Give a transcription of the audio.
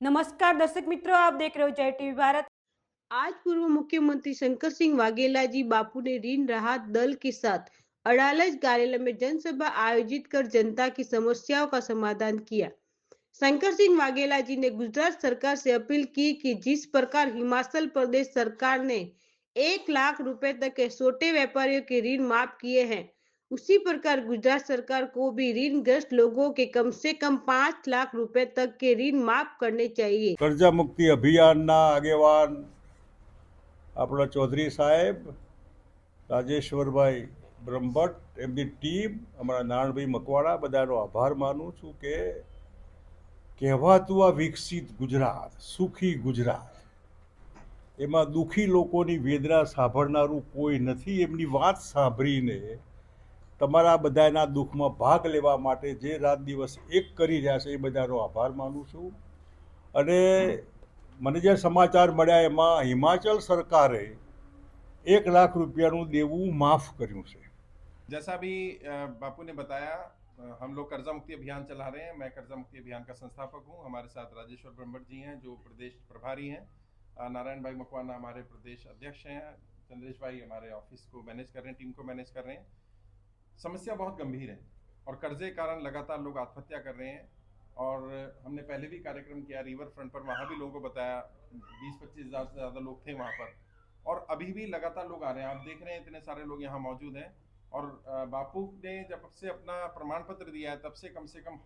नमस्कार दर्शक मित्रों, आप देख रहे हो जय टीवी भारत। आज पूर्व मुख्यमंत्री शंकर सिंह वाघेला जी बापू ने ऋण राहत दल के साथ अडालज कार्यालय में जनसभा आयोजित कर जनता की समस्याओं का समाधान किया। शंकर सिंह वाघेला जी ने गुजरात सरकार से अपील की कि जिस प्रकार हिमाचल प्रदेश सरकार ने 1 लाख रुपए तक के छोटे व्यापारियों के ऋण माफ किए हैं, उसी प्रकार गुजरात सरकार को भी ऋण ग्रस्त लोगों के कम से कम 5 लाख रुपए तक के ऋण माफ करने चाहिए। कर्जा मुक्ति अभियानना આગેવાન આપણા ચૌધરી સાહેબ રાજેશ્વરભાઈ બ્રહ્મભટ્ટ, એમની ટીમ, અમારા નારણભાઈ મકવાણા, બધાનો આભાર માનું છું કે કહેવાતું આ વિકસિત ગુજરાત, સુખી ગુજરાત, એમાં દુઃખી લોકોની વેદના સાંભળનારું કોઈ નથી. એમની વાત સાંભળીને તમારા બધાના દુઃખમાં ભાગ લેવા માટે જે રાત દિવસ એક કરી રહ્યા છે એ બધાનો આભાર માનું છું. અને મને જે સમાચાર મળ્યા એમાં હિમાચલ સરકારે 1 લાખ રૂપિયાનું દેવું માફ કર્યું છે. जैसा अभी बापू ने बताया, हम लोग कर्जा मुक्ति अभियान चला रहे हैं। मैं कर्जा मुक्ति अभियान का संस्थापक हूं। हमारे साथ राजेश्वर ब्रह्मभट्ट जी हैं जो प्रदेश प्रभारी हैं, नारायण भाई मकवाना हमारे प्रदेश अध्यक्ष हैं, चंद्रेश भाई हमारे ऑफिस को मैनेज कर रहे हैं, टीम को मैनेज कर रहे हैं। समस्या बहुत गंभीर है और कर्जे कारण लगातार लोग आत्महत्या कर रहे हैं। और हमने पहले भी कार्यक्रम किया रिवर फ्रंट पर, वहाँ भी लोगों को बताया, 20-25 हज़ार से ज़्यादा लोग थे वहाँ पर और अभी भी लगातार लोग आ रहे हैं। आप देख रहे हैं इतने सारे लोग यहाँ मौजूद हैं। और बापू ने जब से अपना प्रमाण पत्र दिया है तब से कम